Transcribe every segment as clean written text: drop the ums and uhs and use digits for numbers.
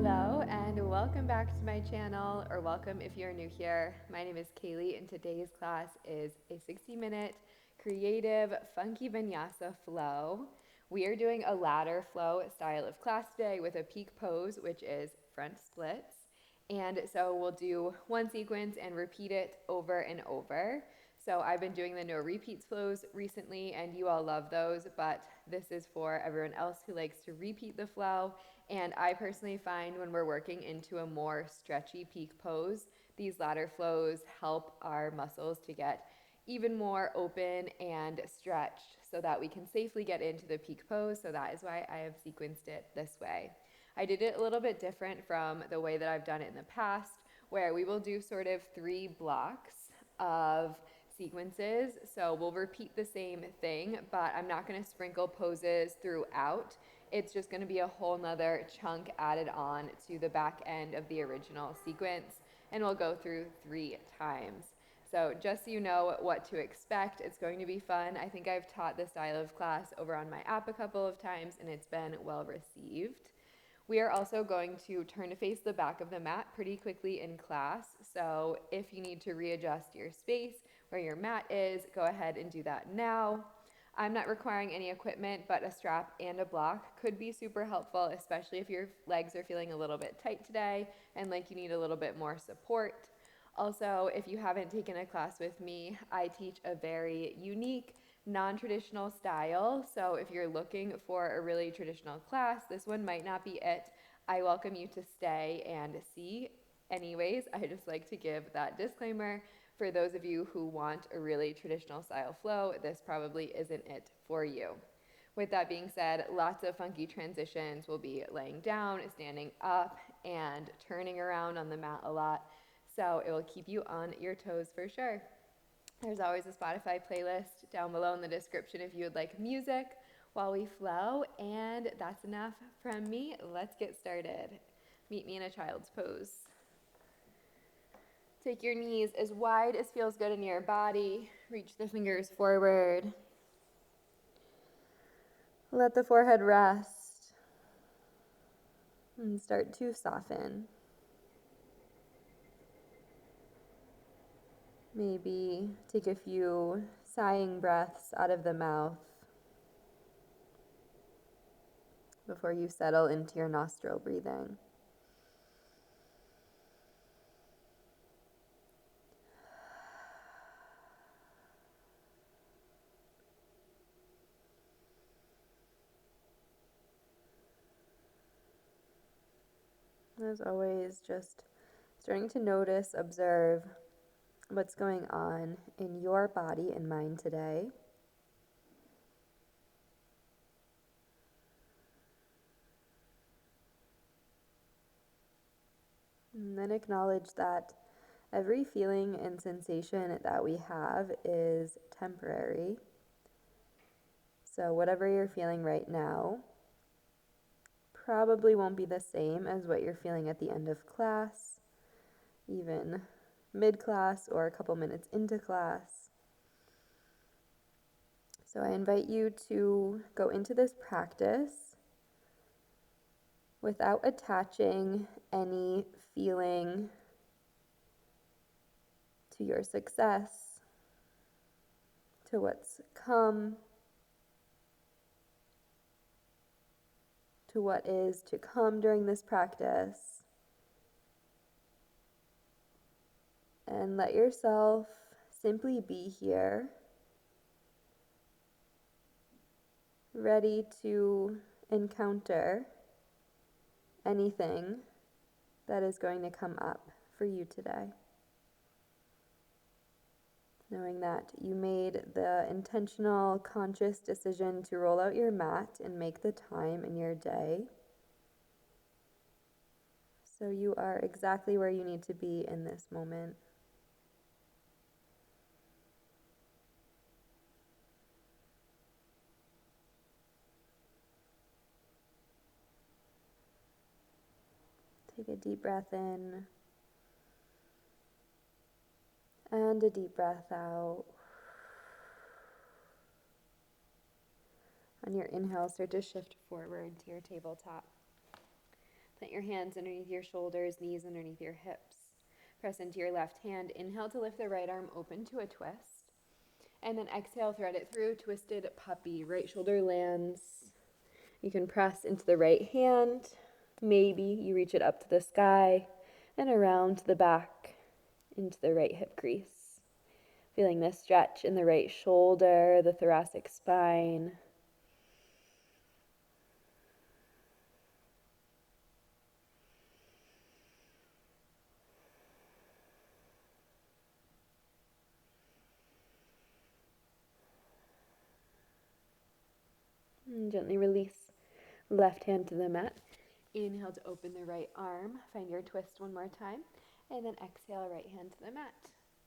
Hello and welcome back to my channel, or welcome if you're new here. My name is Kaylee and today's class is a 60-minute creative funky vinyasa flow. We are doing a ladder flow style of class today with a peak pose, which is front splits. And so we'll do one sequence and repeat it over and over. So I've been doing the no repeats flows recently and you all love those, but this is for everyone else who likes to repeat the flow. And I personally find when we're working into a more stretchy peak pose, these ladder flows help our muscles to get even more open and stretched so that we can safely get into the peak pose. So that is why I have sequenced it this way. I did it a little bit different from the way that I've done it in the past, where we will do sort of 3 blocks of sequences. So we'll repeat the same thing, but I'm not going to sprinkle poses throughout. It's just going to be a whole nother chunk added on to the back end of the original sequence, and we'll go through 3 times. So just so you know what to expect, it's going to be fun. I think I've taught this style of class over on my app a couple of times, and it's been well received. We are also going to turn to face the back of the mat pretty quickly in class. So if you need to readjust your space where your mat is, go ahead and do that now. I'm not requiring any equipment, but a strap and a block could be super helpful, especially if your legs are feeling a little bit tight today and like you need a little bit more support. Also, if you haven't taken a class with me, I teach a very unique, non-traditional style. So if you're looking for a really traditional class, this one might not be it. I welcome you to stay and see. Anyways, I just like to give that disclaimer. For those of you who want a really traditional style flow, this probably isn't it for you. With that being said, lots of funky transitions. We'll be laying down, standing up, and turning around on the mat a lot. So it will keep you on your toes for sure. There's always a Spotify playlist down below in the description if you would like music while we flow. And that's enough from me. Let's get started. Meet me in a child's pose. Take your knees as wide as feels good in your body. Reach the fingers forward. Let the forehead rest and start to soften. Maybe take a few sighing breaths out of the mouth before you settle into your nostril breathing. As always, just starting to notice, observe what's going on in your body and mind today. And then acknowledge that every feeling and sensation that we have is temporary. So whatever you're feeling right now probably won't be the same as what you're feeling at the end of class, even mid-class or a couple minutes into class. So I invite you to go into this practice without attaching any feeling to your success, to what's come, to what is to come during this practice. And let yourself simply be here, ready to encounter anything that is going to come up for you today. Knowing that you made the intentional, conscious decision to roll out your mat and make the time in your day. So you are exactly where you need to be in this moment. Take a deep breath in and a deep breath out. On your inhale, start to shift forward to your tabletop. Plant your hands underneath your shoulders, knees underneath your hips. Press into your left hand. Inhale to lift the right arm open to a twist. And then exhale, thread it through, twisted puppy. Right shoulder lands. You can press into the right hand. Maybe you reach it up to the sky and around to the back into the right hip crease. Feeling this stretch in the right shoulder, the thoracic spine. And gently release left hand to the mat. Inhale to open the right arm. Find your twist one more time. And then exhale, right hand to the mat.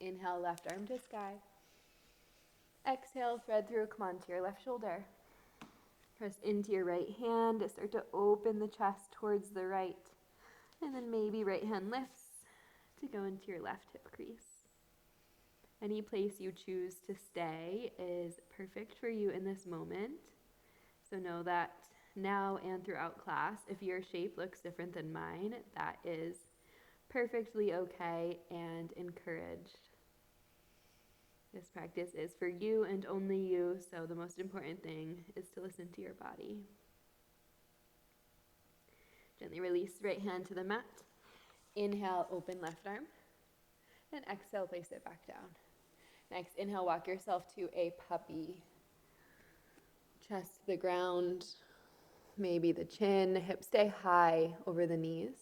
Inhale, left arm to sky. Exhale, thread through, come on to your left shoulder. Press into your right hand, start to open the chest towards the right. And then maybe right hand lifts to go into your left hip crease. Any place you choose to stay is perfect for you in this moment. So know that now and throughout class, if your shape looks different than mine, that is perfectly okay and encouraged. This practice is for you and only you, so the most important thing is to listen to your body. Gently release right hand to the mat. Inhale, open left arm. And exhale, place it back down. Next, inhale, walk yourself to a puppy. Chest to the ground, maybe the chin, hips stay high over the knees.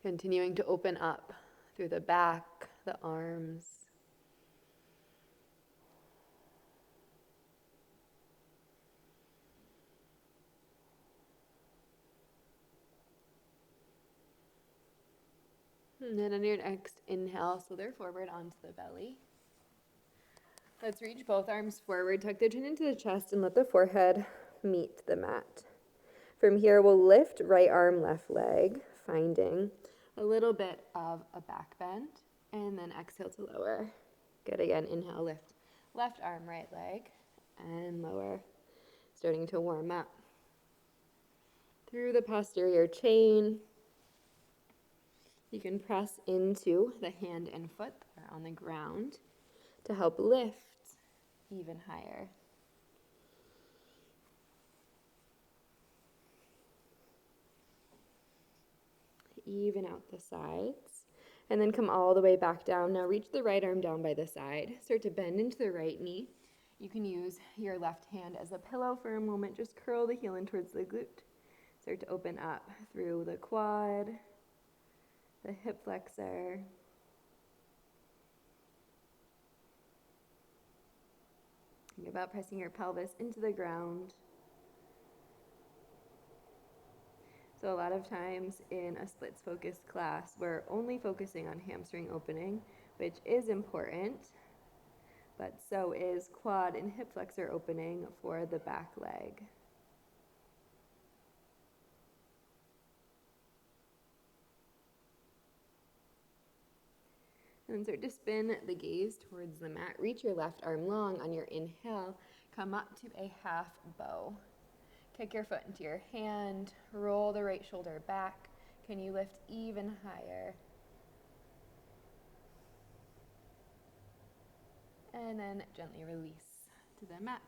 Continuing to open up through the back, the arms. And then on your next inhale, slither forward onto the belly. Let's reach both arms forward, tuck the chin into the chest, and let the forehead meet the mat. From here, we'll lift right arm, left leg, finding a little bit of a back bend, and then exhale to lower. Good, again, inhale, lift left arm, right leg, and lower. Starting to warm up. Through the posterior chain, you can press into the hand and foot that are on the ground to help lift even higher. Even out the sides. And then come all the way back down. Now reach the right arm down by the side. Start to bend into the right knee. You can use your left hand as a pillow for a moment. Just curl the heel in towards the glute. Start to open up through the quad, the hip flexor. Think about pressing your pelvis into the ground. So a lot of times in a splits focused class, we're only focusing on hamstring opening, which is important, but so is quad and hip flexor opening for the back leg. And then start to spin the gaze towards the mat. Reach your left arm long on your inhale. Come up to a half bow. Kick your foot into your hand. Roll the right shoulder back. Can you lift even higher? And then gently release to the mat.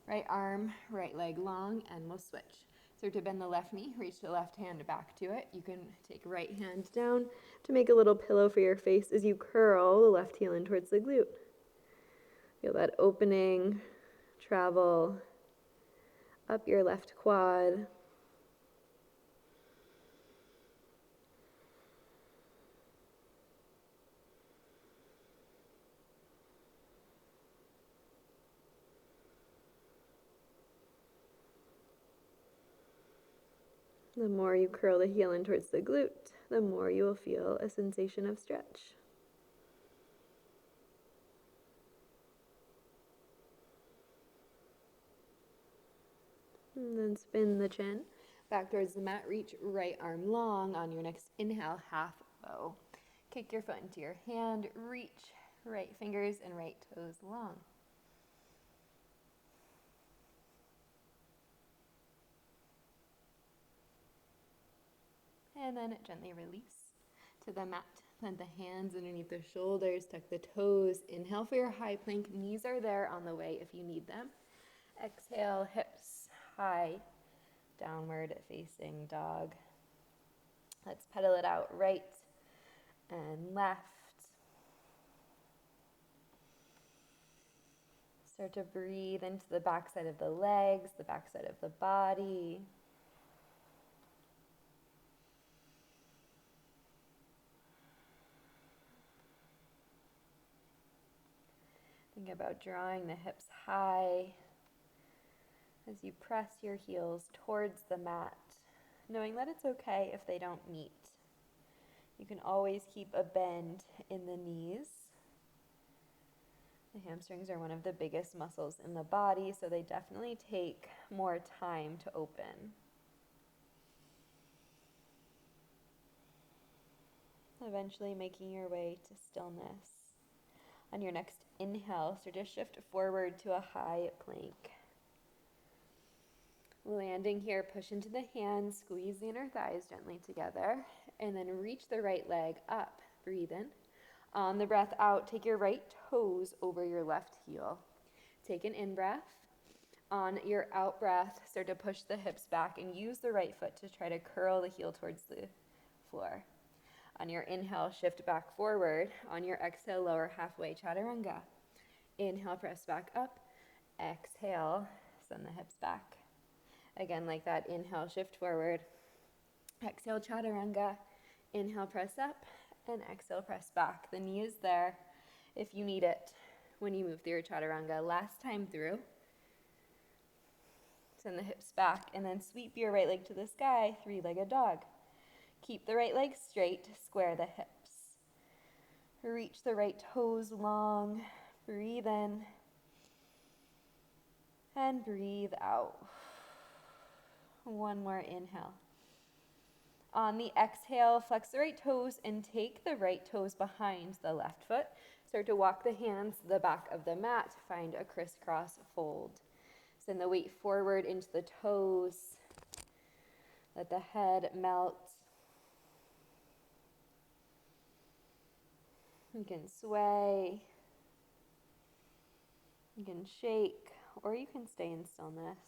Right arm, right leg long, and we'll switch. Start to bend the left knee, reach the left hand back to it. You can take right hand down to make a little pillow for your face as you curl the left heel in towards the glute. Feel that opening, travel up your left quad. The more you curl the heel in towards the glute, the more you will feel a sensation of stretch. And then spin the chin back towards the mat. Reach right arm long on your next inhale, half bow. Kick your foot into your hand. Reach right fingers and right toes long. And then gently release to the mat. Plant the hands underneath the shoulders, tuck the toes. Inhale for your high plank. Knees are there on the way if you need them. Exhale, hips high, downward facing dog. Let's pedal it out right and left. Start to breathe into the backside of the legs, the backside of the body. Think about drawing the hips high as you press your heels towards the mat, knowing that it's okay if they don't meet. You can always keep a bend in the knees. The hamstrings are one of the biggest muscles in the body, so they definitely take more time to open. Eventually making your way to stillness. On your next inhale, start to shift forward to a high plank. Landing here, push into the hands, squeeze the inner thighs gently together, and then reach the right leg up. Breathe in. On the breath out, take your right toes over your left heel. Take an in-breath. On your out-breath, start to push the hips back and use the right foot to try to curl the heel towards the floor. On your inhale, shift back forward. On your exhale, lower halfway, chaturanga. Inhale, press back up. Exhale, send the hips back. Again, like that, inhale, shift forward. Exhale, chaturanga. Inhale, press up. And exhale, press back. The knee is there if you need it when you move through your chaturanga. Last time through. Send the hips back and then sweep your right leg to the sky, three-legged dog. Keep the right leg straight, square the hips. Reach the right toes long. Breathe in and breathe out. One more inhale. On the exhale, flex the right toes and take the right toes behind the left foot. Start to walk the hands to the back of the mat. Find a crisscross fold. Send the weight forward into the toes. Let the head melt. You can sway. You can shake, or you can stay in stillness.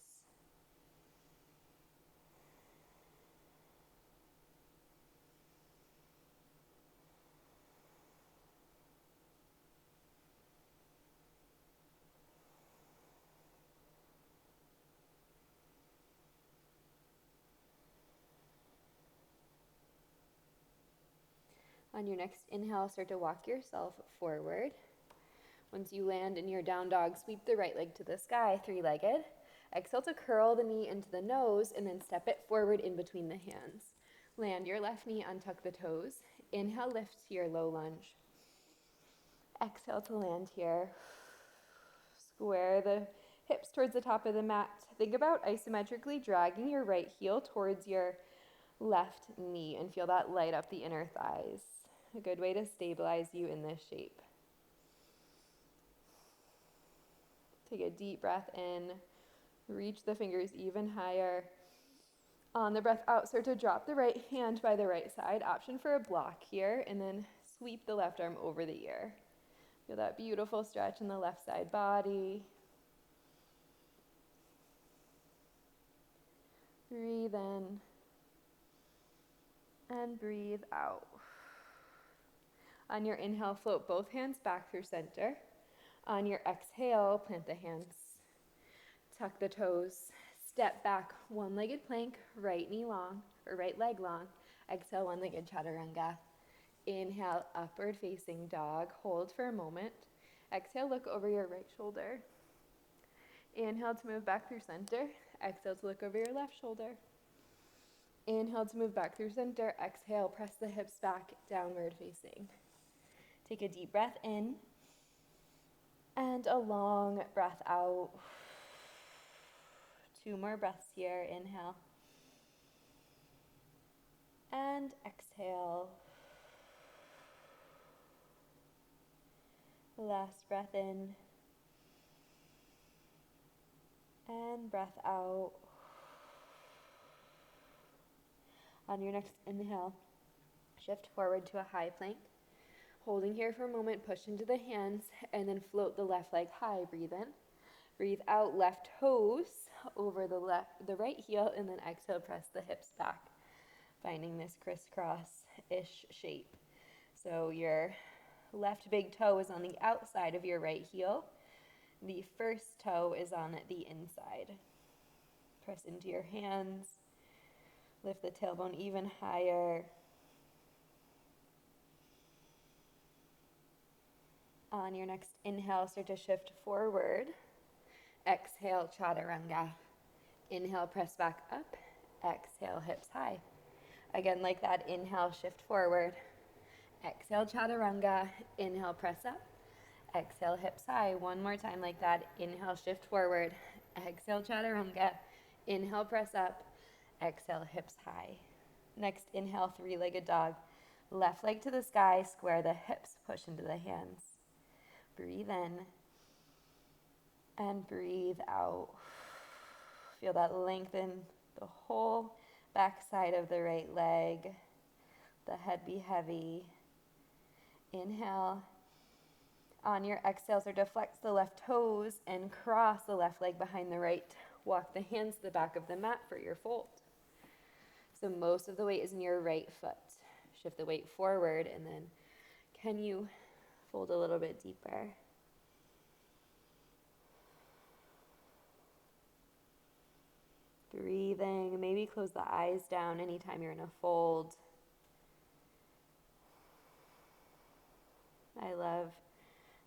On your next inhale, start to walk yourself forward. Once you land in your down dog, sweep the right leg to the sky, three-legged. Exhale to curl the knee into the nose and then step it forward in between the hands. Land your left knee, untuck the toes. Inhale, lift to your low lunge. Exhale to land here. Square the hips towards the top of the mat. Think about isometrically dragging your right heel towards your left knee and feel that light up the inner thighs. A good way to stabilize you in this shape. Take a deep breath in. Reach the fingers even higher. On the breath out, start to drop the right hand by the right side. Option for a block here, and then sweep the left arm over the ear. Feel that beautiful stretch in the left side body. Breathe in and breathe out. On your inhale, float both hands back through center. On your exhale, plant the hands. Tuck the toes. Step back, one-legged plank, right knee long, or right leg long. Exhale, one-legged chaturanga. Inhale, upward facing dog. Hold for a moment. Exhale, look over your right shoulder. Inhale to move back through center. Exhale to look over your left shoulder. Inhale to move back through center. Exhale, press the hips back, downward facing. Take a deep breath in and a long breath out. 2 more breaths here. Inhale and exhale. Last breath in and breath out. On your next inhale, shift forward to a high plank. Holding here for a moment, push into the hands, and then float the left leg high. Breathe in. Breathe out, left toes over the right heel, and then exhale, press the hips back, finding this crisscross-ish shape. So your left big toe is on the outside of your right heel. The first toe is on the inside. Press into your hands. Lift the tailbone even higher. On your next inhale, start to shift forward. Exhale, chaturanga. Inhale, press back up. Exhale, hips high. Again, like that, inhale, shift forward. Exhale, chaturanga. Inhale, press up. Exhale, hips high. One more time like that. Inhale, shift forward. Exhale, chaturanga. Inhale, press up. Exhale, hips high. Next, inhale, three-legged dog. Left leg to the sky, square the hips, push into the hands. Breathe in and breathe out. Feel that lengthen the whole back side of the right leg. The head be heavy. Inhale. On your exhale, start to flex the left toes and cross the left leg behind the right. Walk the hands to the back of the mat for your fold. So most of the weight is in your right foot. Shift the weight forward, and then can you fold a little bit deeper? Breathing, maybe close the eyes down anytime you're in a fold. I love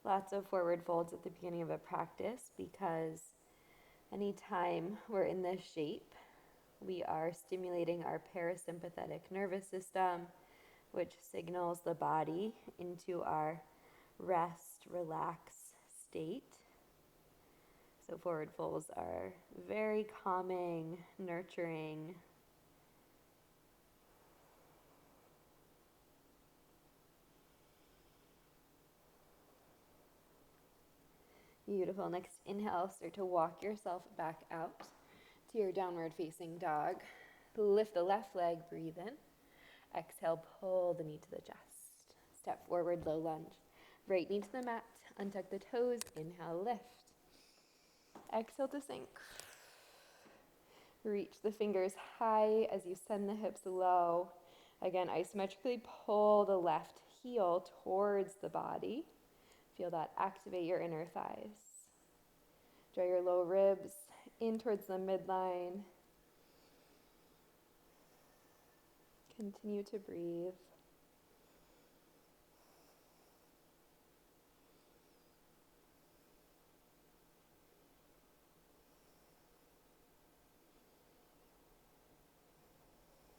lots of forward folds at the beginning of a practice because anytime we're in this shape, we are stimulating our parasympathetic nervous system, which signals the body into our rest, relax state. So forward folds are very calming, nurturing. Beautiful. Next inhale, start to walk yourself back out to your downward facing dog. Lift the left leg, breathe in. Exhale, pull the knee to the chest. Step forward, low lunge. Right knee to the mat, untuck the toes, inhale, lift. Exhale to sink. Reach the fingers high as you send the hips low. Again, isometrically pull the left heel towards the body. Feel that activate your inner thighs. Draw your low ribs in towards the midline. Continue to breathe.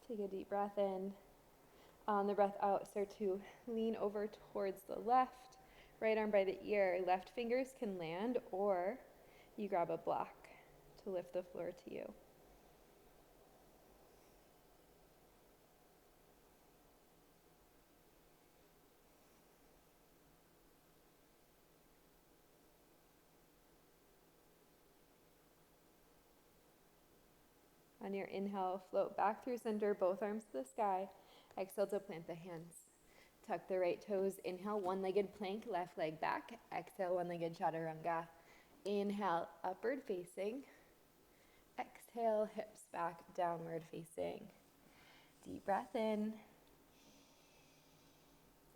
Take a deep breath in. On the breath out, start to lean over towards the left. Right arm by the ear. Left fingers can land, or you grab a block to lift the floor to you. On your inhale, float back through center, both arms to the sky. Exhale to plant the hands. Tuck the right toes. Inhale, one-legged plank, left leg back. Exhale, one-legged chaturanga. Inhale, upward facing. Exhale, hips back, downward facing. Deep breath in.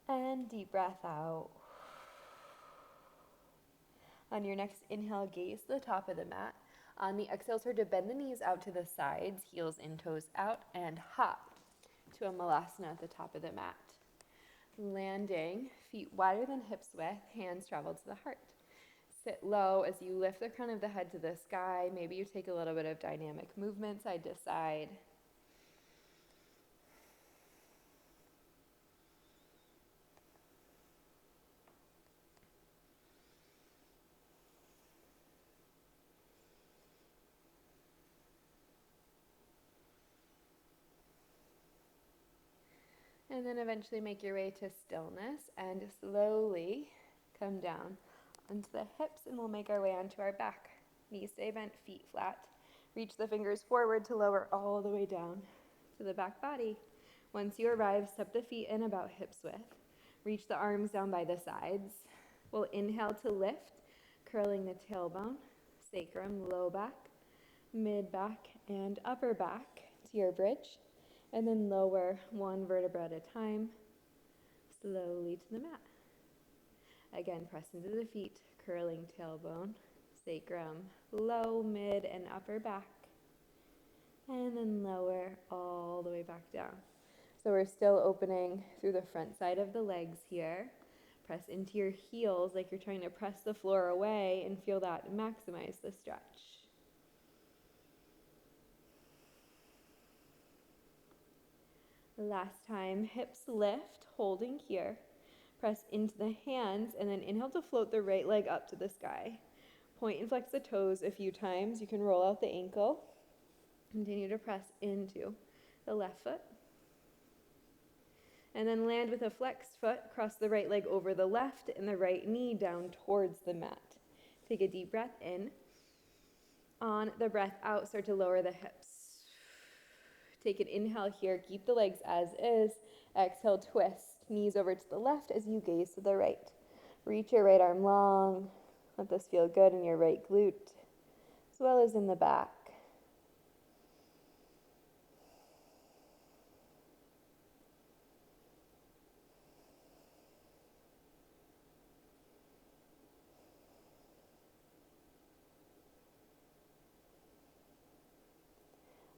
And deep breath out. On your next inhale, gaze to the top of the mat. On the exhale, start to bend the knees out to the sides, heels in, toes out, and hop to a malasana at the top of the mat. Landing, feet wider than hips width, hands travel to the heart. Sit low as you lift the crown of the head to the sky. Maybe you take a little bit of dynamic movement side to side. And then eventually make your way to stillness and slowly come down onto the hips, and we'll make our way onto our back. Knees stay bent, feet flat. Reach the fingers forward to lower all the way down. to the back body. Once you arrive, step the feet in about hips width. Reach the arms down by the sides. We'll inhale to lift, curling the tailbone, sacrum, low back, mid back, and upper back to your bridge. And then lower one vertebra at a time, slowly to the mat. Again, press into the feet, curling tailbone, sacrum, low, mid, and upper back. And then lower all the way back down. So we're still opening through the front side of the legs here. Press into your heels like you're trying to press the floor away and feel that maximize the stretch. Last time, hips lift, holding here. Press into the hands and then inhale to float the right leg up to the sky. Point and flex the toes a few times. You can roll out the ankle. Continue to press into the left foot. And then land with a flexed foot. Cross the right leg over the left and the right knee down towards the mat. Take a deep breath in. On the breath out, start to lower the hips. Take an inhale here. Keep the legs as is. Exhale, twist. Knees over to the left as you gaze to the right. Reach your right arm long. Let this feel good in your right glute, as well as in the back.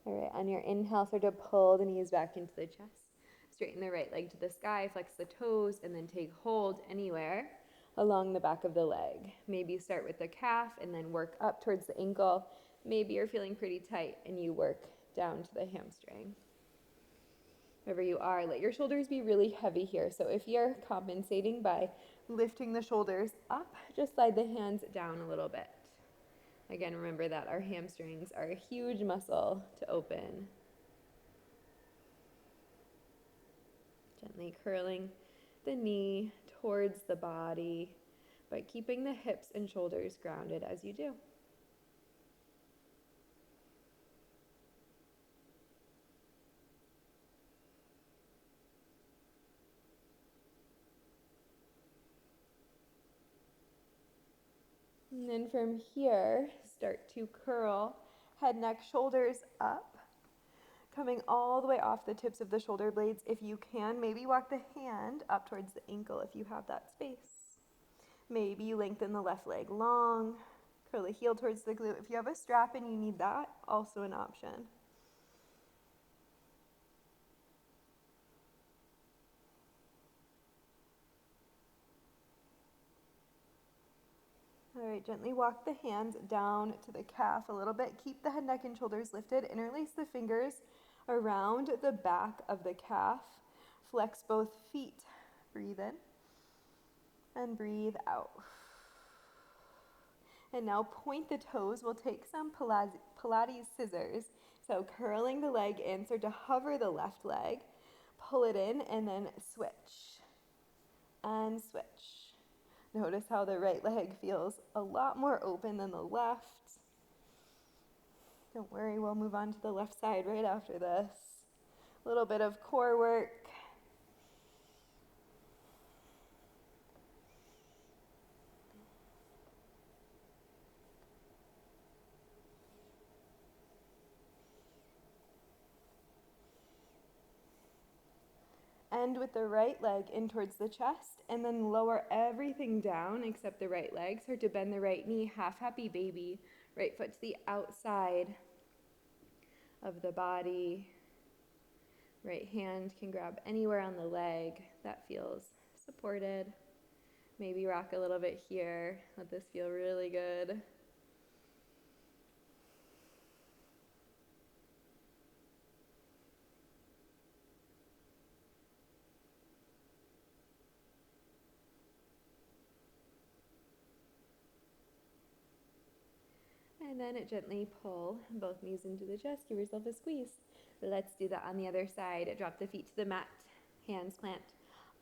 All right, on your inhale, start to pull the knees back into the chest. Straighten the right leg to the sky, flex the toes, and then take hold anywhere along the back of the leg. Maybe start with the calf and then work up towards the ankle. Maybe you're feeling pretty tight and you work down to the hamstring. Wherever you are, let your shoulders be really heavy here. So if you're compensating by lifting the shoulders up, just slide the hands down a little bit. Again, remember that our hamstrings are a huge muscle to open. Gently curling the knee towards the body, but keeping the hips and shoulders grounded as you do. And then from here, start to curl head, neck, shoulders up, coming all the way off the tips of the shoulder blades. If you can, maybe walk the hand up towards the ankle if you have that space. Maybe you lengthen the left leg long, curl the heel towards the glute. If you have a strap and you need that, also an option. All right, gently walk the hands down to the calf a little bit. Keep the head, neck, and shoulders lifted. Interlace the fingers around the back of the calf. Flex both feet. Breathe in and breathe out. And now point the toes. We'll take some Pilates scissors. So curling the leg in, start to hover the left leg. Pull it in and then switch. And switch. Notice how the right leg feels a lot more open than the left. Don't worry, we'll move on to the left side right after this. A little bit of core work. End with the right leg in towards the chest, and then lower everything down except the right leg. Start to bend the right knee, half happy baby. Right foot to the outside of the body. Right hand can grab anywhere on the leg that feels supported. Maybe rock a little bit here. Let this feel really good. And then gently pull both knees into the chest. Give yourself a squeeze. Let's do that on the other side. Drop the feet to the mat. Hands plant.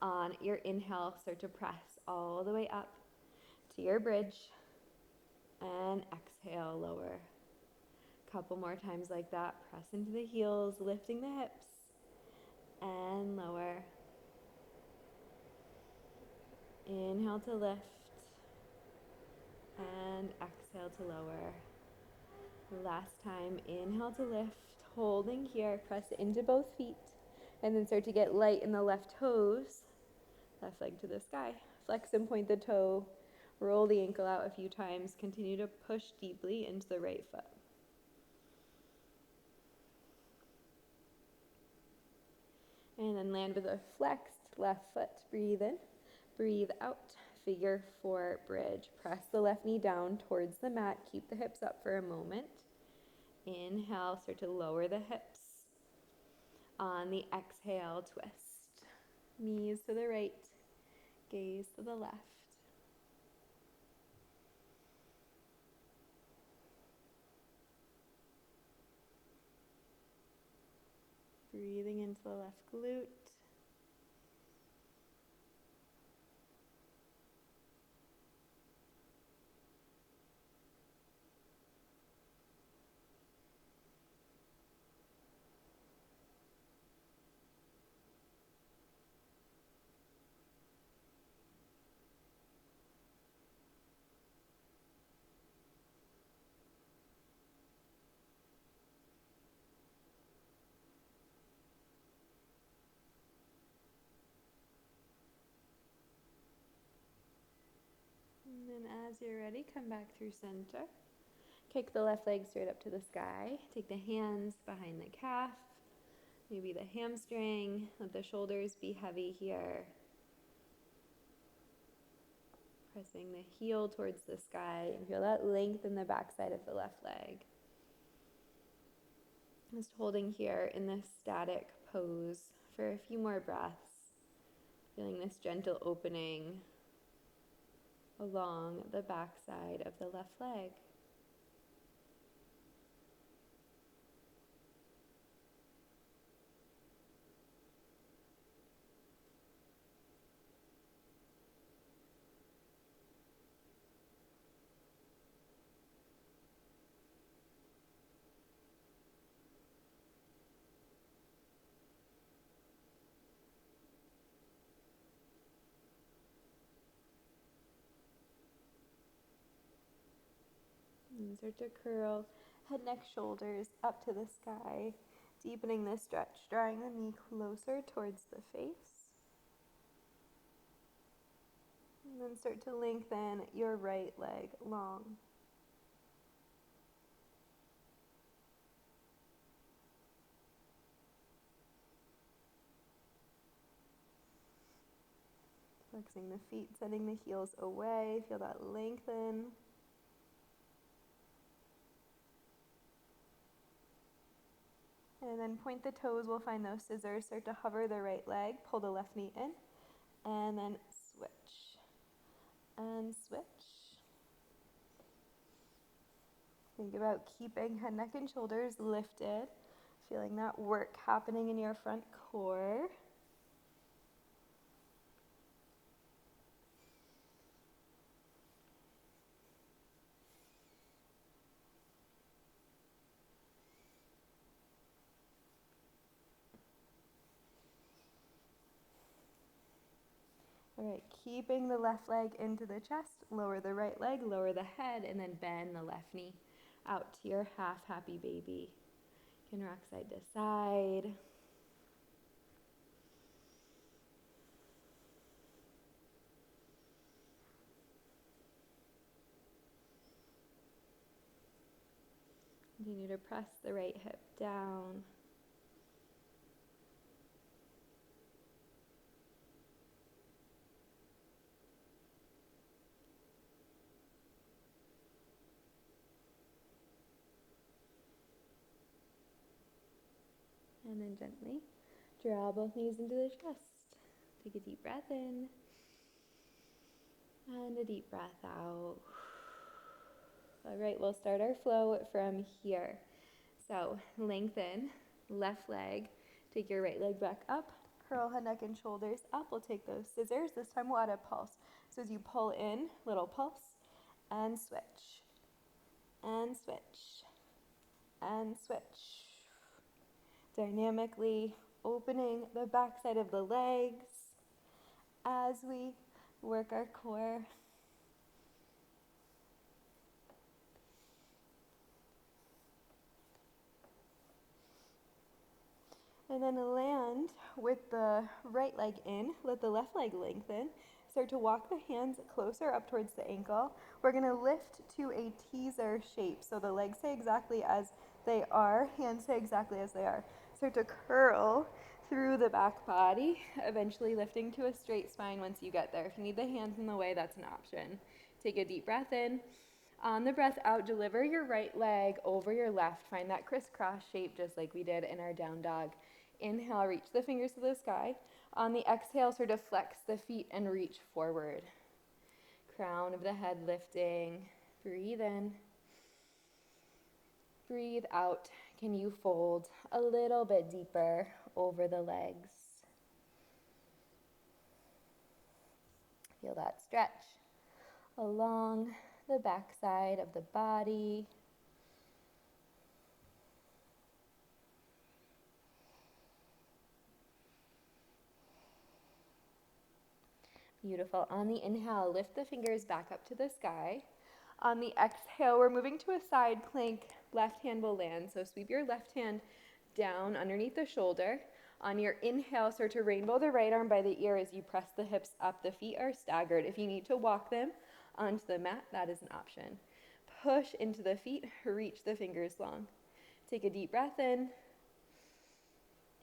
On your inhale, start to press all the way up to your bridge. And exhale, lower. Couple more times like that. Press into the heels, lifting the hips. and lower. Inhale to lift and exhale to lower. Last time, inhale to lift, holding here, press into both feet, and then start to get light in the left toes, left leg to the sky. Flex and point the toe, roll the ankle out a few times, continue to push deeply into the right foot. And then land with a flexed left foot. Breathe in, breathe out. Figure 4 bridge. Press the left knee down towards the mat. Keep the hips up for a moment. Inhale, start to lower the hips. On the exhale, twist. Knees to the right, gaze to the left. Breathing into the left glute. And then as you're ready, come back through center. Kick the left leg straight up to the sky. Take the hands behind the calf, maybe the hamstring. Let the shoulders be heavy here. Pressing the heel towards the sky and feel that length in the backside of the left leg. Just holding here in this static pose for a few more breaths. Feeling this gentle opening along the backside of the left leg. And start to curl head, neck, shoulders up to the sky, deepening the stretch, drawing the knee closer towards the face. And then start to lengthen your right leg long. Flexing the feet, sending the heels away. Feel that lengthen. And then point the toes, we'll find those scissors. Start to hover the right leg, pull the left knee in, and then switch. And switch. Think about keeping head, neck, and shoulders lifted. Feeling that work happening in your front core. All right, keeping the left leg into the chest, lower the right leg, lower the head, and then bend the left knee out to your half happy baby. You can rock side to side. Continue to press the right hip down. And then gently draw both knees into the chest. Take a deep breath in and a deep breath out. All right, we'll start our flow from here. So lengthen, left leg, take your right leg back up, curl head, neck, and shoulders up. We'll take those scissors. This time we'll add a pulse. So as you pull in, little pulse, and switch, and switch, and switch. Dynamically opening the backside of the legs as we work our core. And then land with the right leg in, let the left leg lengthen. Start to walk the hands closer up towards the ankle. We're gonna lift to a teaser shape. So the legs stay exactly as they are, hands stay exactly as they are. Start to curl through the back body, eventually lifting to a straight spine once you get there. If you need the hands in the way, that's an option. Take a deep breath in. On the breath out, deliver your right leg over your left. Find that crisscross shape just like we did in our down dog. Inhale, reach the fingers to the sky. On the exhale, sort of flex the feet and reach forward. Crown of the head lifting. Breathe in. Breathe out. Can you fold a little bit deeper over the legs? Feel that stretch along the backside of the body. Beautiful. On the inhale, lift the fingers back up to the sky. On the exhale, we're moving to a side plank. Left hand will land. So sweep your left hand down underneath the shoulder. On your inhale, start to rainbow the right arm by the ear as you press the hips up. The feet are staggered. If you need to walk them onto the mat, that is an option. Push into the feet, reach the fingers long. Take a deep breath in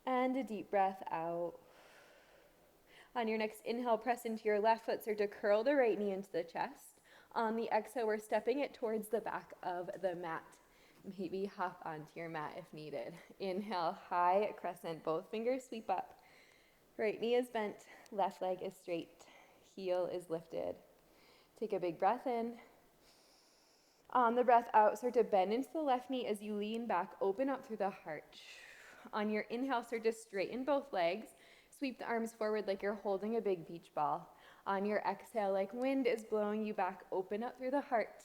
and a deep breath out. On your next inhale, press into your left foot, start to curl the right knee into the chest. On the exhale, we're stepping it towards the back of the mat. Maybe hop onto your mat if needed. Inhale, high crescent, both fingers sweep up. Right knee is bent, left leg is straight, heel is lifted. Take a big breath in. On the breath out, start to bend into the left knee as you lean back, open up through the heart. On your inhale, start to straighten both legs. Sweep the arms forward like you're holding a big beach ball. On your exhale, like wind is blowing you back, open up through the heart.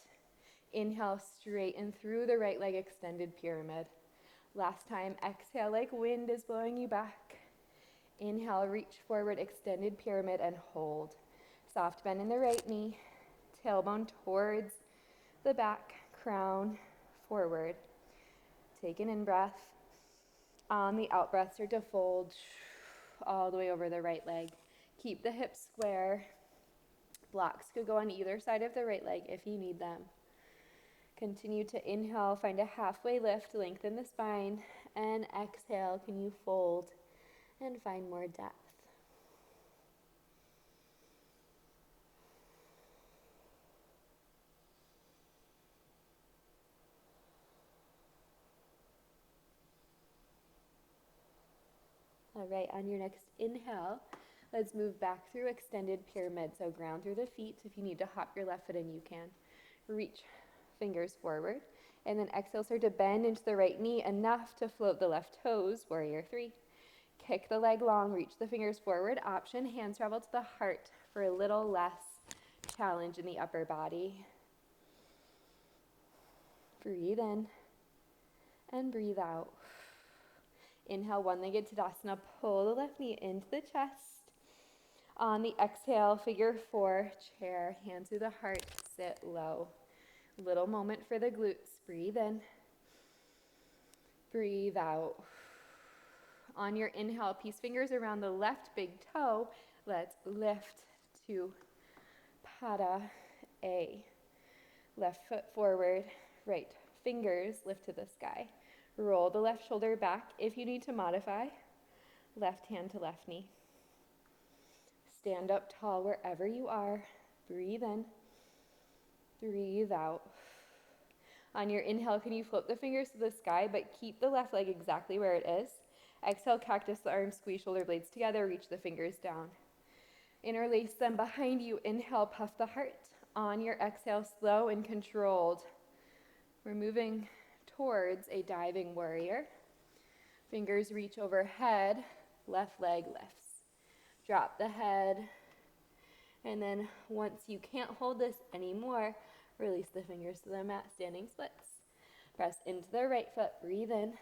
Inhale, straighten through the right leg, extended pyramid. Last time, exhale like wind is blowing you back. Inhale, reach forward, extended pyramid, and hold. Soft bend in the right knee, tailbone towards the back, crown forward. Take an in-breath. On the out-breath, start to fold all the way over the right leg. Keep the hips square. Blocks could go on either side of the right leg if you need them. Continue to inhale, find a halfway lift, lengthen the spine, and exhale, can you fold and find more depth. All right, on your next inhale, let's move back through extended pyramid. So ground through the feet. If you need to hop your left foot in, you can. Reach fingers forward. And then exhale, start to bend into the right knee enough to float the left toes, warrior three. Kick the leg long, reach the fingers forward. Option, hands travel to the heart for a little less challenge in the upper body. Breathe in and breathe out. Inhale, one-legged Tadasana, pull the left knee into the chest. On the exhale, figure four, chair, hands through the heart, sit low. Little moment for the glutes. Breathe in. Breathe out. On your inhale, peace fingers around the left big toe. Let's lift to Pada A. Left foot forward, right fingers lift to the sky. Roll the left shoulder back. If you need to modify, left hand to left knee. Stand up tall wherever you are. Breathe in. Breathe out. On your inhale, can you flip the fingers to the sky, but keep the left leg exactly where it is. Exhale, cactus the arms, squeeze shoulder blades together, reach the fingers down. Interlace them behind you. Inhale, puff the heart. On your exhale, slow and controlled. We're moving towards a diving warrior. Fingers reach overhead, left leg lifts. Drop the head, and then once you can't hold this anymore, release the fingers to the mat, standing splits. Press into the right foot, breathe in.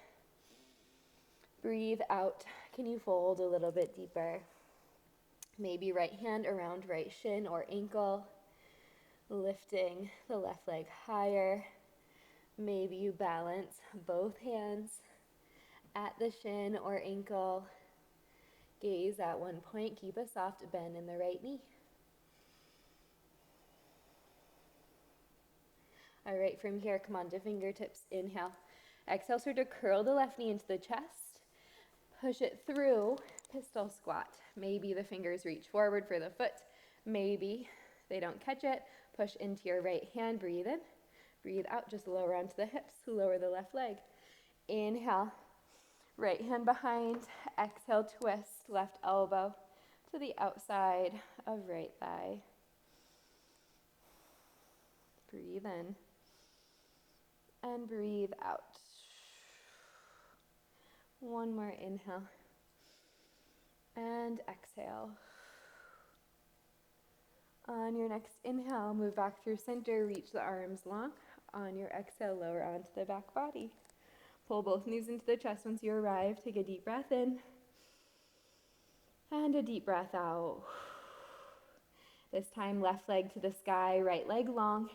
Breathe out. Can you fold a little bit deeper? Maybe right hand around right shin or ankle, lifting the left leg higher. Maybe you balance both hands at the shin or ankle. Gaze at one point. Keep a soft bend in the right knee. All right, from here, come on to fingertips. Inhale. Exhale, start to curl the left knee into the chest. Push it through, pistol squat. Maybe the fingers reach forward for the foot. Maybe they don't catch it. Push into your right hand, breathe in. Breathe out, just lower onto the hips, lower the left leg. Inhale, right hand behind. Exhale, twist, left elbow to the outside of right thigh. Breathe in and breathe out. One more inhale and exhale. On your next inhale, move back through center, reach the arms long. On your exhale, lower onto the back body. Pull both knees into the chest once you arrive. Take a deep breath in and a deep breath out. This time, left leg to the sky, right leg long.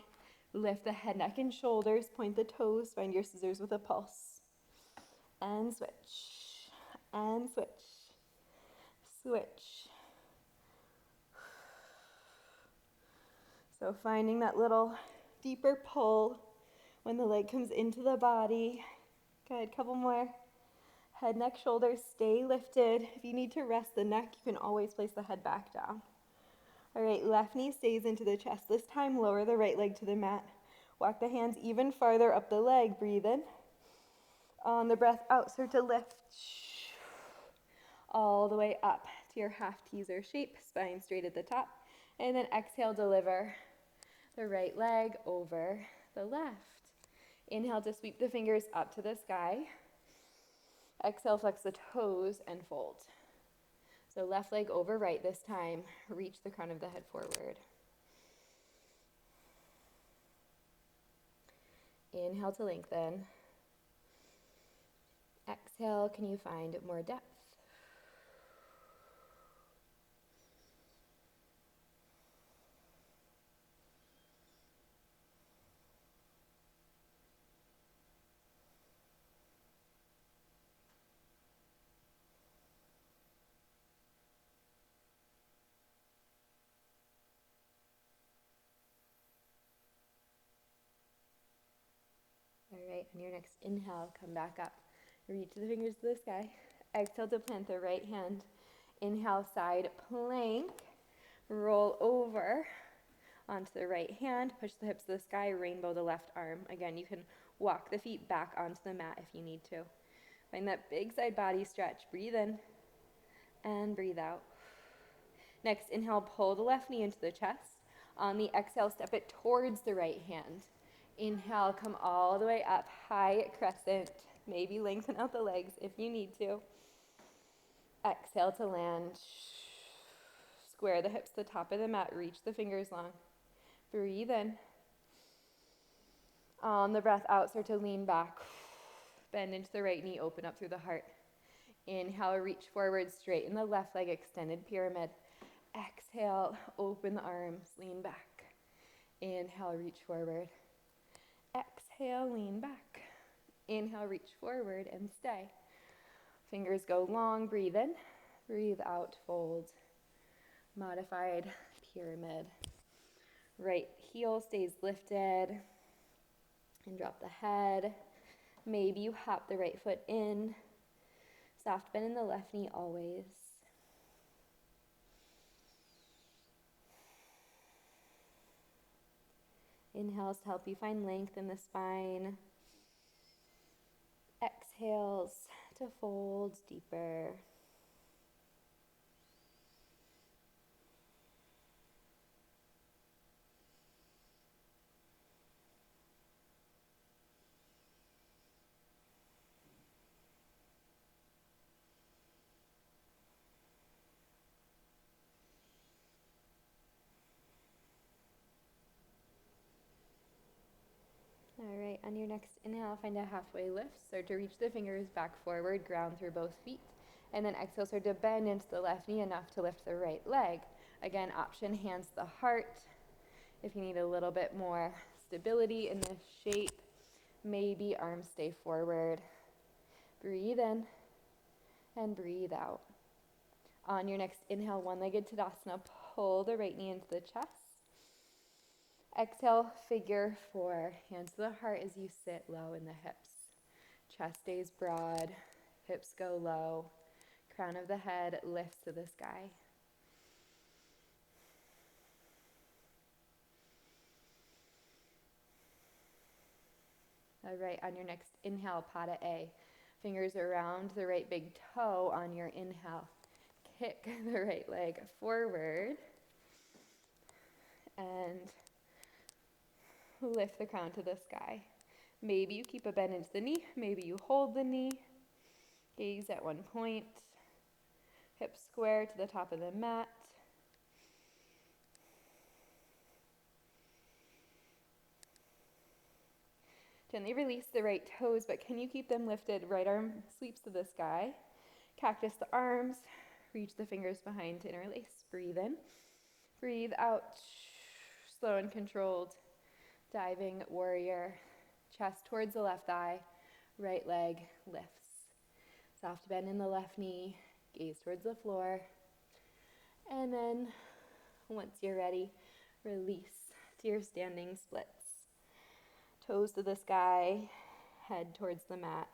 Lift the head, neck, and shoulders. Point the toes. Find your scissors with a pulse. And switch. And switch. Switch. So finding that little deeper pull when the leg comes into the body. Good, couple more. Head, neck, shoulders, stay lifted. If you need to rest the neck, you can always place the head back down. All right, left knee stays into the chest. This time, lower the right leg to the mat. Walk the hands even farther up the leg. Breathe in. On the breath out, start to lift all the way up to your half teaser shape, spine straight at the top. And then exhale, deliver the right leg over the left. Inhale to sweep the fingers up to the sky. Exhale, flex the toes and fold. So left leg over right this time. Reach the crown of the head forward. Inhale to lengthen. Exhale, can you find more depth? All right, on your next inhale, come back up. Reach the fingers to the sky. Exhale to plant the right hand. Inhale, side plank. Roll over onto the right hand. Push the hips to the sky. Rainbow the left arm. Again, you can walk the feet back onto the mat if you need to. Find that big side body stretch. Breathe in and breathe out. Next, inhale, pull the left knee into the chest. On the exhale, step it towards the right hand. Inhale, come all the way up, high crescent. Maybe lengthen out the legs if you need to. Exhale to land. Square the hips to the top of the mat. Reach the fingers long. Breathe in. On the breath out, start to lean back. Bend into the right knee, open up through the heart. Inhale, reach forward, straighten the left leg, extended pyramid. Exhale, open the arms, lean back. Inhale, reach forward. Exhale, lean back. Inhale, reach forward and stay. Fingers go long, breathe in. Breathe out, fold. Modified pyramid. Right heel stays lifted. And drop the head. Maybe you hop the right foot in. Soft bend in the left knee always. Inhales to help you find length in the spine. Exhales to fold deeper. All right, on your next inhale, find a halfway lift. Start to reach the fingers back forward, ground through both feet. And then exhale, start to bend into the left knee enough to lift the right leg. Again, option hands to the heart. If you need a little bit more stability in this shape, maybe arms stay forward. Breathe in and breathe out. On your next inhale, one-legged Tadasana, pull the right knee into the chest. Exhale, figure four. Hands to the heart as you sit low in the hips. Chest stays broad, hips go low. Crown of the head lifts to the sky. All right, on your next inhale, Pada A. Fingers around the right big toe on your inhale. Kick the right leg forward and lift the crown to the sky. Maybe you keep a bend into the knee, maybe you hold the knee. Gaze at one point. Hips square to the top of the mat. Gently release the right toes, but can you keep them lifted? Right arm sweeps to the sky. Cactus the arms. Reach the fingers behind to interlace. Breathe in. Breathe out. Slow and controlled. Diving warrior. Chest towards the left thigh. Right leg lifts. Soft bend in the left knee. Gaze towards the floor. And then, once you're ready, release to your standing splits. Toes to the sky, head towards the mat.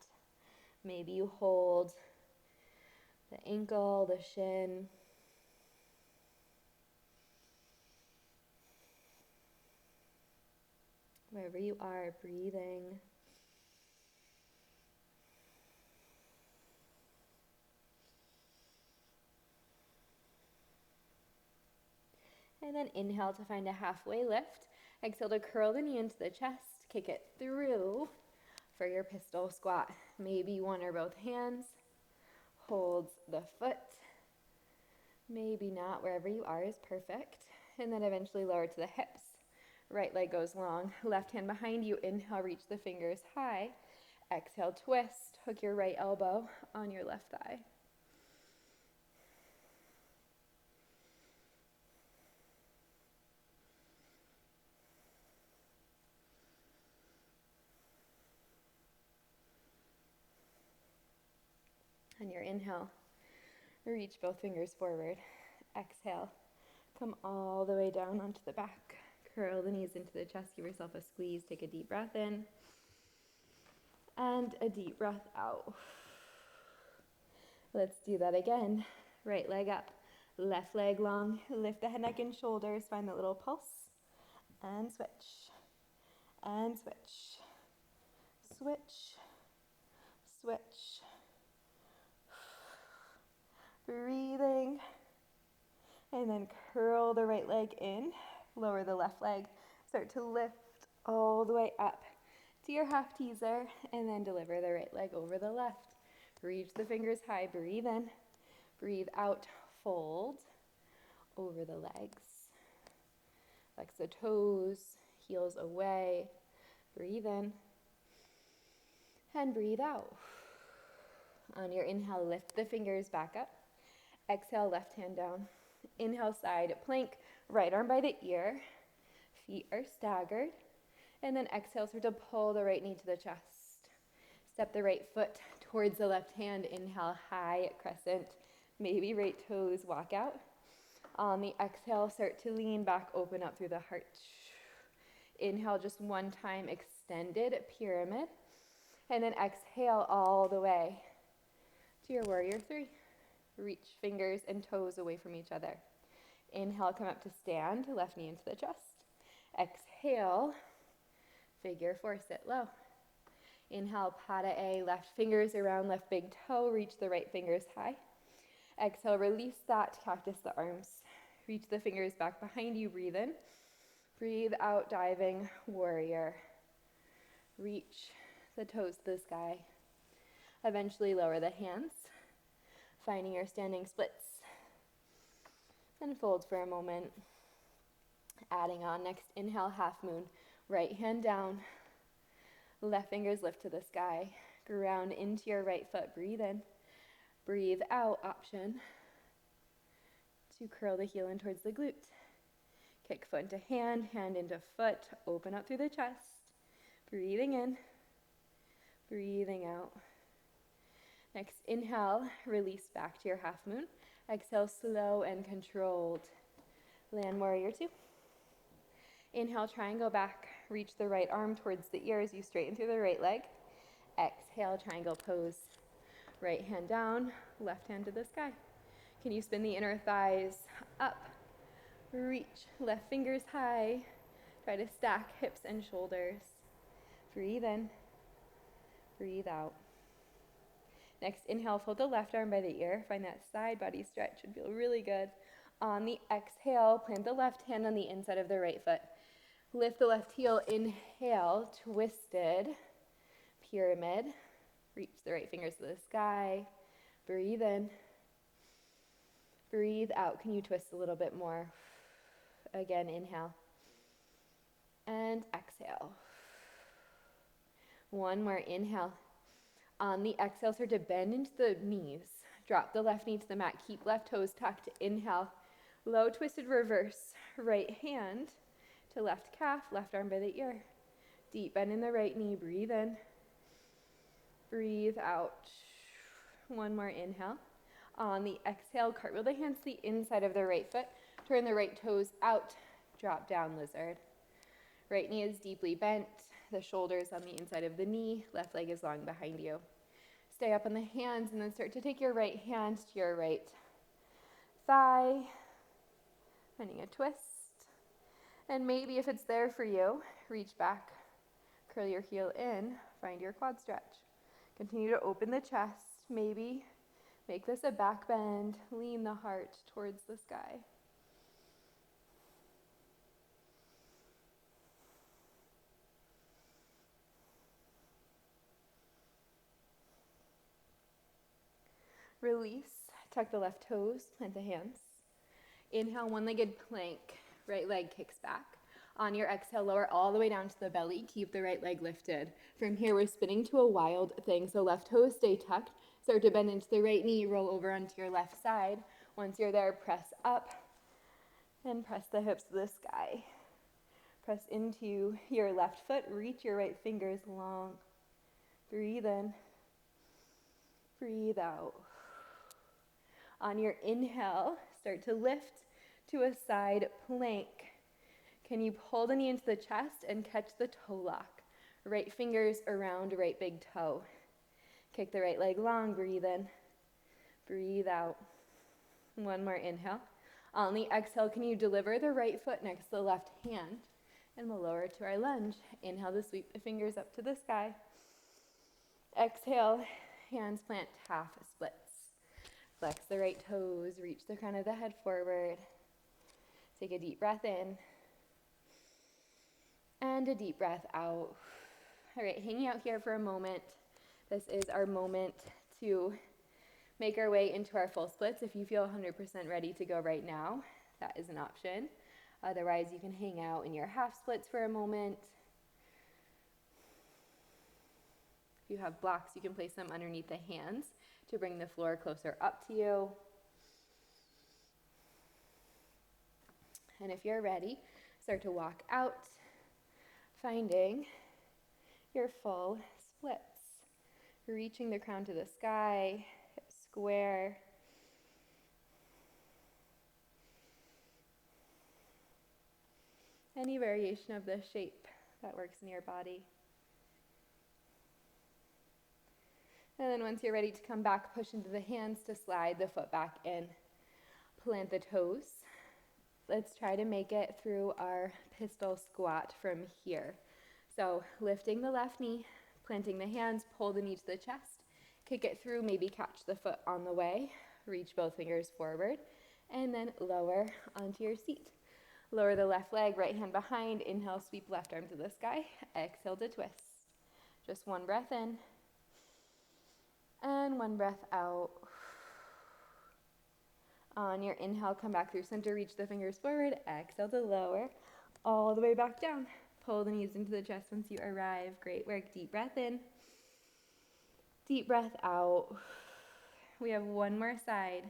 Maybe you hold the ankle, the shin. Wherever you are, breathing. And then inhale to find a halfway lift. Exhale to curl the knee into the chest. Kick it through for your pistol squat. Maybe one or both hands holds the foot. Maybe not. Wherever you are is perfect. And then eventually lower to the hips. Right leg goes long. Left hand behind you. Inhale, reach the fingers high. Exhale, twist. Hook your right elbow on your left thigh. On your inhale, reach both fingers forward. Exhale, come all the way down onto the back. Curl the knees into the chest. Give yourself a squeeze. Take a deep breath in and a deep breath out. Let's do that again. Right leg up, left leg long. Lift the head, neck, and shoulders. Find the little pulse. And switch. And switch. Switch. Switch. Breathing. And then curl the right leg in. Lower the left leg. Start to lift all the way up to your half teaser. And then deliver the right leg over the left. Reach the fingers high. Breathe in. Breathe out. Fold over the legs. Flex the toes. Heels away. Breathe in. And breathe out. On your inhale, lift the fingers back up. Exhale, left hand down. Inhale, side plank, right arm by the ear. Feet are staggered. And then exhale, start to pull the right knee to the chest. Step the right foot towards the left hand. Inhale, high crescent. Maybe right toes walk out. On the exhale, start to lean back, open up through the heart. Inhale, just one time, extended pyramid. And then exhale all the way to your warrior three. Reach fingers and toes away from each other. Inhale, come up to stand, left knee into the chest. Exhale, figure four, sit low. Inhale, Pada A, left fingers around left big toe, reach the right fingers high. Exhale, release that, cactus the arms. Reach the fingers back behind you, breathe in. Breathe out, diving warrior. Reach the toes to the sky. Eventually lower the hands, finding your standing splits. And fold for a moment. Adding on, next inhale, half moon. Right hand down, Left fingers lift to the sky. Ground into your right foot. Breathe in. Breathe out. Option to curl the heel in towards the glute. Kick foot into hand, hand into foot. Open up through the chest. Breathing in. Breathing out. Next, inhale, release back to your half moon. Exhale, slow and controlled. Land warrior two. Inhale, triangle back. Reach the right arm towards the ears. You straighten through the right leg. Exhale, triangle pose. Right hand down, left hand to the sky. Can you spin the inner thighs up? Reach, left fingers high. Try to stack hips and shoulders. Breathe in. Breathe out. Next, inhale, fold the left arm by the ear. Find that side body stretch. Should feel really good. On the exhale, plant the left hand on the inside of the right foot. Lift the left heel. Inhale, twisted pyramid. Reach the right fingers to the sky. Breathe in. Breathe out. Can you twist a little bit more? Again, inhale. And exhale. One more. Inhale. On the exhale, start to bend into the knees. Drop the left knee to the mat. Keep left toes tucked. Inhale. Low twisted reverse. Right hand to left calf. Left arm by the ear. Deep bend in the right knee. Breathe in. Breathe out. One more inhale. On the exhale, cartwheel the hands to the inside of the right foot. Turn the right toes out. Drop down, lizard. Right knee is deeply bent. The shoulders on the inside of the knee. Left leg is long behind you. Stay up on the hands and then start to take your right hand to your right thigh. Finding a twist. And maybe if it's there for you, reach back. Curl your heel in. Find your quad stretch. Continue to open the chest. Maybe make this a back bend. Lean the heart towards the sky. Release. Tuck the left toes. Plant the hands. Inhale, one-legged plank. Right leg kicks back. On your exhale, lower all the way down to the belly. Keep the right leg lifted. From here, we're spinning to a wild thing. So left toes stay tucked. Start to bend into the right knee. Roll over onto your left side. Once you're there, press up and press the hips to the sky. Press into your left foot. Reach your right fingers long. Breathe in. Breathe out. On your inhale, start to lift to a side plank. Can you pull the knee into the chest and catch the toe lock? Right fingers around right big toe. Kick the right leg long. Breathe in. Breathe out. One more inhale. On the exhale, can you deliver the right foot next to the left hand? And we'll lower to our lunge. Inhale to sweep the fingers up to the sky. Exhale, hands plant half splits. Flex the right toes, reach the crown of the head forward. Take a deep breath in. And a deep breath out. All right, hanging out here for a moment. This is our moment to make our way into our full splits. If you feel 100% ready to go right now, that is an option. Otherwise, you can hang out in your half splits for a moment. If you have blocks, you can place them underneath the hands to bring the floor closer up to you. And if you're ready, start to walk out, finding your full splits. Reaching the crown to the sky, hips square. Any variation of the shape that works in your body. And then once you're ready to come back, push into the hands to slide the foot back in. Plant the toes. Let's try to make it through our pistol squat from here. So lifting the left knee, planting the hands, pull the knee to the chest, kick it through, maybe catch the foot on the way, reach both fingers forward, and then lower onto your seat. Lower the left leg, right hand behind, inhale, sweep left arm to the sky, exhale to twist. Just one breath in, and one breath out. On your inhale, come back through center, reach the fingers forward, exhale to lower, all the way back down. Pull the knees into the chest once you arrive. Great work. Deep breath in. Deep breath out. We have one more side.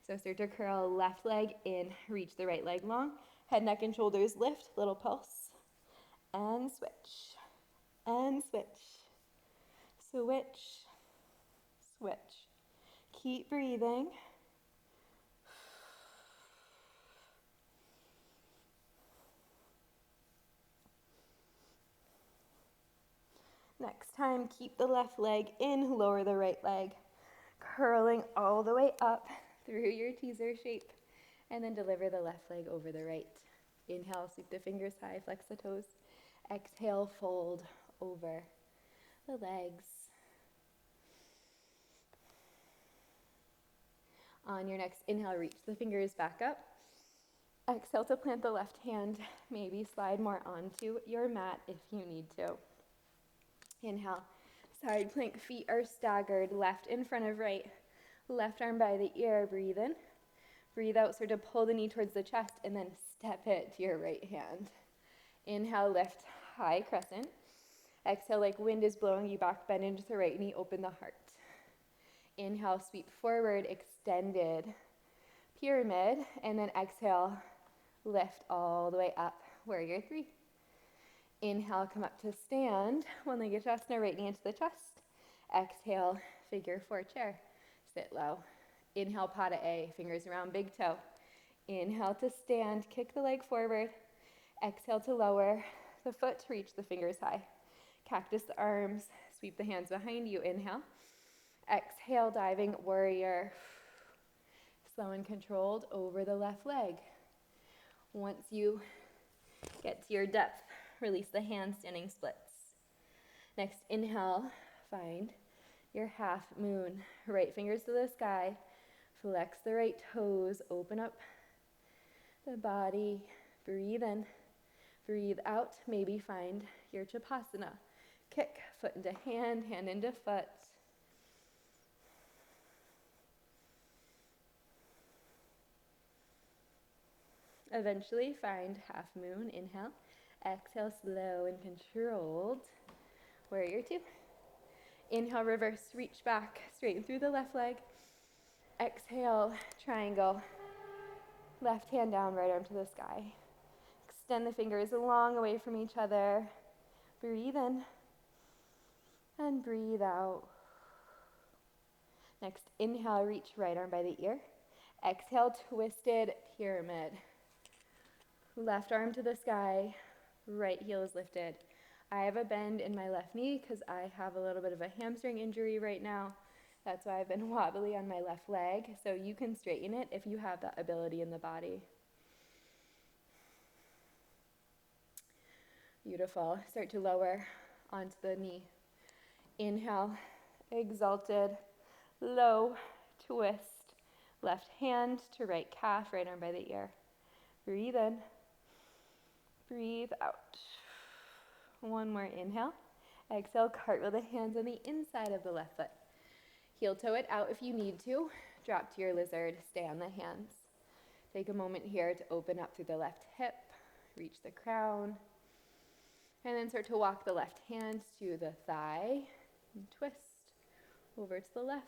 So start to curl left leg in, reach the right leg long. Head, neck, and shoulders lift, little pulse. And switch. And switch. Switch. Switch. Keep breathing. Next time, keep the left leg in, lower the right leg. Curling all the way up through your teaser shape. And then deliver the left leg over the right. Inhale, sweep the fingers high, flex the toes. Exhale, fold over the legs. On your next inhale, reach the fingers back up. Exhale to plant the left hand. Maybe slide more onto your mat if you need to. Inhale, side plank, feet are staggered, left in front of right. Left arm by the ear, breathe in. Breathe out, start to pull the knee towards the chest and then step it to your right hand. Inhale, lift, high crescent. Exhale, like wind is blowing you back, bend into the right knee, open the heart. Inhale, sweep forward, extended pyramid, and then exhale, lift all the way up, warrior three. Inhale, come up to stand, one-legged Savasana, right knee into the chest. Exhale, figure four chair, sit low. Inhale, Pada A, fingers around big toe. Inhale to stand, kick the leg forward. Exhale to lower the foot to reach the fingers high. Cactus the arms, sweep the hands behind you, inhale. Exhale, diving warrior. Slow and controlled over the left leg. Once you get to your depth, release the hands, standing splits. Next, inhale, find your half moon. Right fingers to the sky. Flex the right toes, open up the body. Breathe in, breathe out. Maybe find your Chapasana. Kick, foot into hand, hand into foot. Eventually find half moon, inhale. Exhale, slow and controlled. Warrior two. Inhale, reverse, reach back, straighten through the left leg. Exhale, triangle. Left hand down, right arm to the sky. Extend the fingers long away from each other. Breathe in and breathe out. Next, inhale, reach right arm by the ear. Exhale, twisted pyramid. Left arm to the sky, right heel is lifted. I have a bend in my left knee because I have a little bit of a hamstring injury right now. That's why I've been wobbly on my left leg. So you can straighten it if you have that ability in the body. Beautiful. Start to lower onto the knee. Inhale, exalted, low, twist. Left hand to right calf, right arm by the ear. Breathe in. Breathe out. One more inhale. Exhale, cartwheel the hands on the inside of the left foot. Heel toe it out if you need to. Drop to your lizard, stay on the hands. Take a moment here to open up through the left hip, reach the crown, and then start to walk the left hand to the thigh and twist over to the left.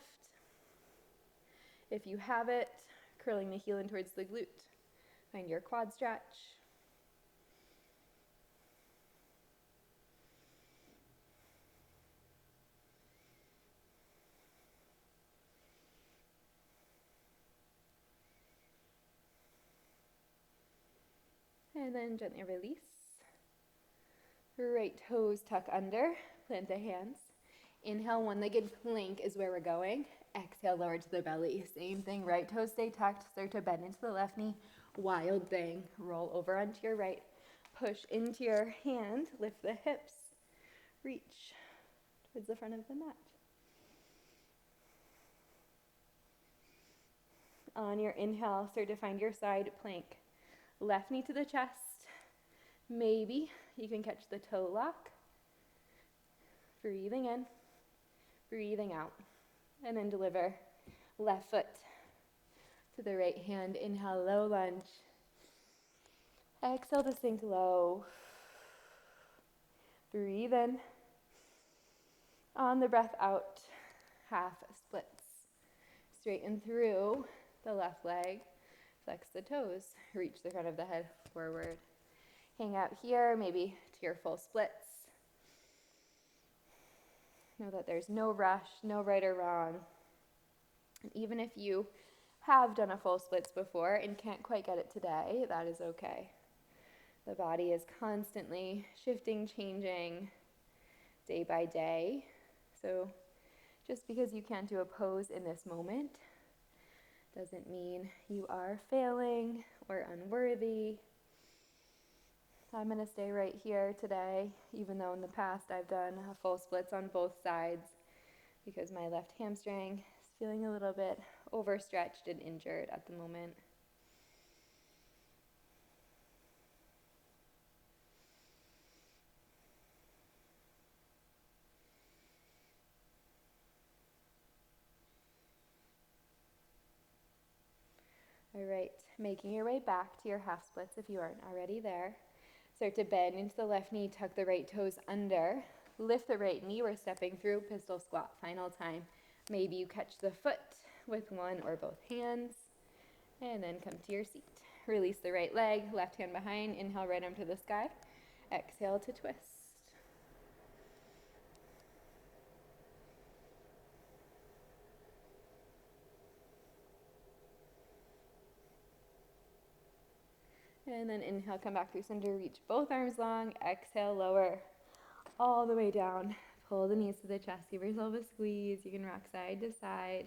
If you have it, curling the heel in towards the glute. Find your quad stretch. And then gently release. Right toes tuck under, plant the hands. Inhale, one-legged plank is where we're going. Exhale, lower to the belly. Same thing, right toes stay tucked, start to bend into the left knee. Wild thing, roll over onto your right. Push into your hand, lift the hips, reach towards the front of the mat. On your inhale, start to find your side plank. Left knee to the chest. Maybe you can catch the toe lock. Breathing in, breathing out. And then deliver left foot to the right hand. Inhale, low lunge. Exhale to sink low. Breathe in. On the breath out, half splits. Straighten through the left leg. Flex the toes. Reach the front of the head forward. Hang out here, maybe to your full splits. Know that there's no rush, no right or wrong. And even if you have done a full splits before and can't quite get it today, that is okay. The body is constantly shifting, changing day by day. So just because you can't do a pose in this moment doesn't mean you are failing or unworthy. I'm going to stay right here today, even though in the past I've done a full splits on both sides because my left hamstring is feeling a little bit overstretched and injured at the moment. All right, making your way back to your half splits if you aren't already there. Start to bend into the left knee, tuck the right toes under. Lift the right knee, we're stepping through pistol squat. Final time. Maybe you catch the foot with one or both hands, and then come to your seat. Release the right leg, left hand behind, inhale right arm to the sky. Exhale to twist. And then inhale, come back through center, reach both arms long. Exhale, lower all the way down. Pull the knees to the chest, give yourself a squeeze. You can rock side to side.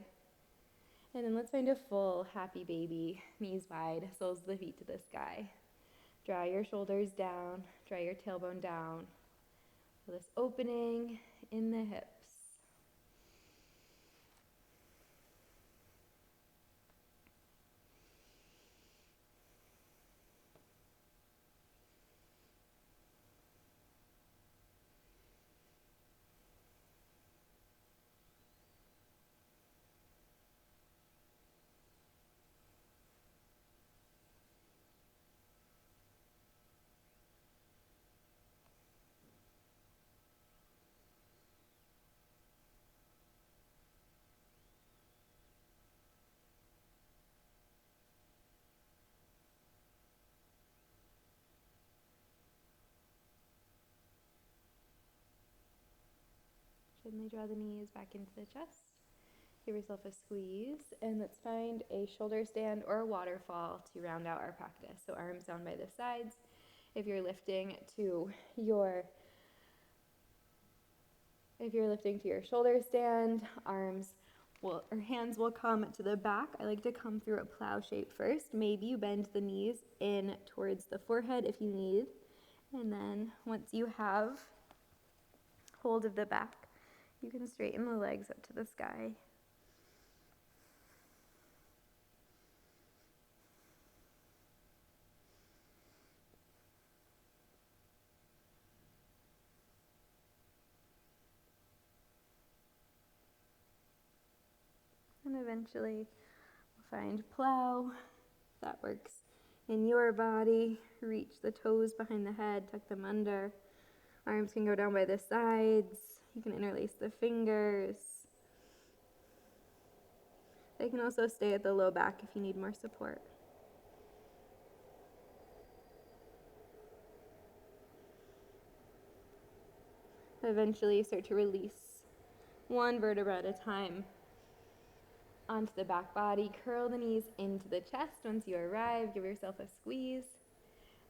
And then let's find a full happy baby, knees wide, soles of the feet to the sky. Draw your shoulders down, draw your tailbone down. Feel this opening in the hips. Gently draw the knees back into the chest. Give yourself a squeeze, and let's find a shoulder stand or a waterfall to round out our practice. So arms down by the sides. If you're lifting to your shoulder stand, hands will come to the back. I like to come through a plow shape first. Maybe you bend the knees in towards the forehead if you need. And then once you have hold of the back, you can straighten the legs up to the sky. And eventually we'll find plow. That works in your body. Reach the toes behind the head, tuck them under. Arms can go down by the sides. You can interlace the fingers. They can also stay at the low back if you need more support. Eventually start to release one vertebra at a time onto the back body. Curl the knees into the chest. Once you arrive, give yourself a squeeze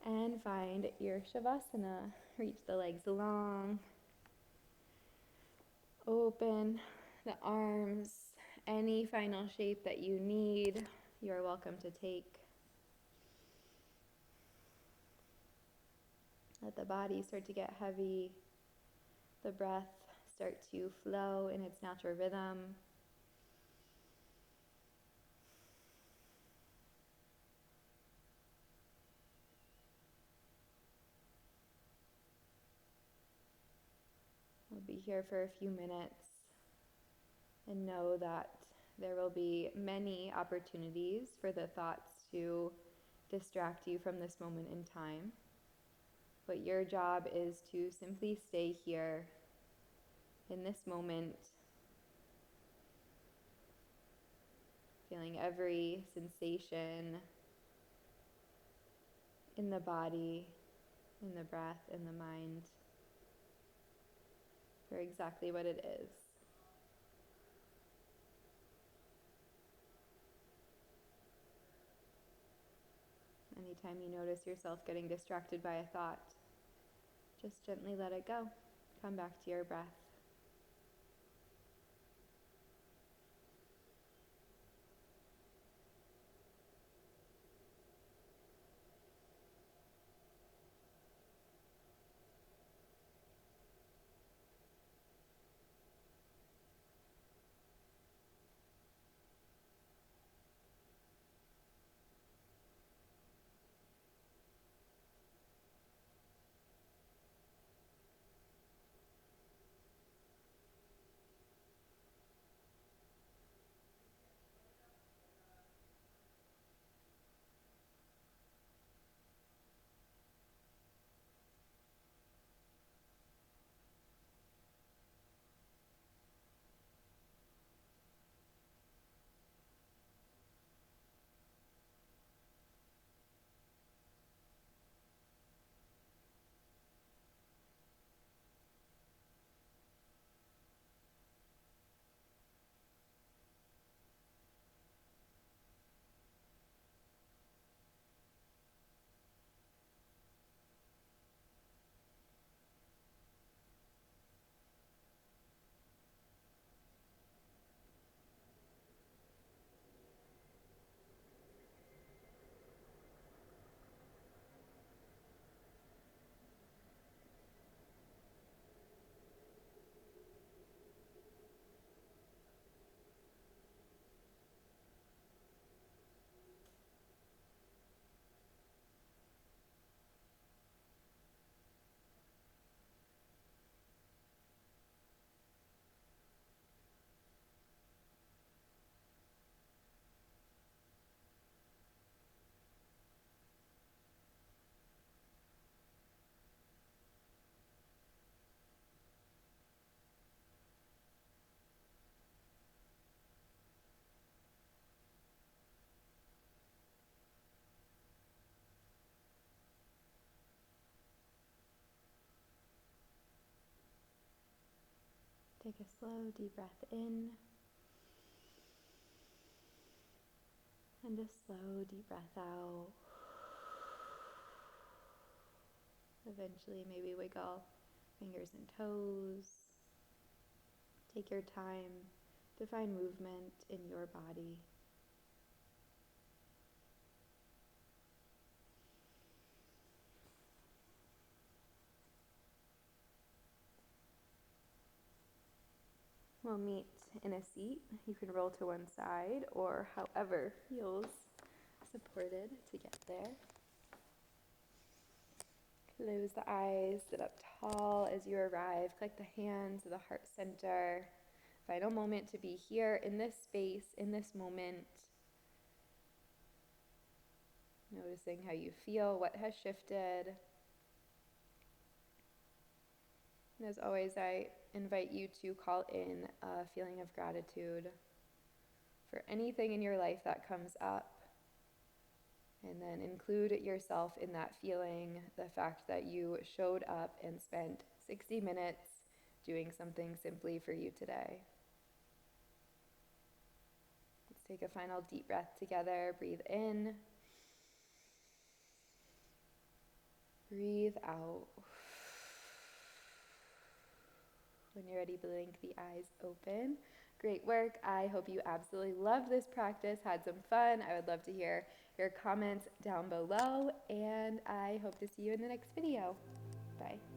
and find your Savasana. Reach the legs long. Open the arms. Any final shape that you need, you're welcome to take. Let the body start to get heavy. The breath start to flow in its natural rhythm. We'll be here for a few minutes and know that there will be many opportunities for the thoughts to distract you from this moment in time. But your job is to simply stay here in this moment, feeling every sensation in the body, in the breath, in the mind, for exactly what it is. Anytime you notice yourself getting distracted by a thought, just gently let it go. Come back to your breath. Take a slow, deep breath in, and a slow, deep breath out. Eventually, maybe wiggle fingers and toes. Take your time to find movement in your body. We'll meet in a seat. You can roll to one side or however feels supported to get there. Close the eyes, sit up tall as you arrive. Collect the hands to the heart center. Final moment to be here in this space, in this moment. Noticing how you feel, what has shifted. And as always, I invite you to call in a feeling of gratitude for anything in your life that comes up. And then include yourself in that feeling, the fact that you showed up and spent 60 minutes doing something simply for you today. Let's take a final deep breath together. Breathe in. Breathe out. When you're ready, blink the eyes open. Great work. I hope you absolutely loved this practice, had some fun. I would love to hear your comments down below, and I hope to see you in the next video. Bye.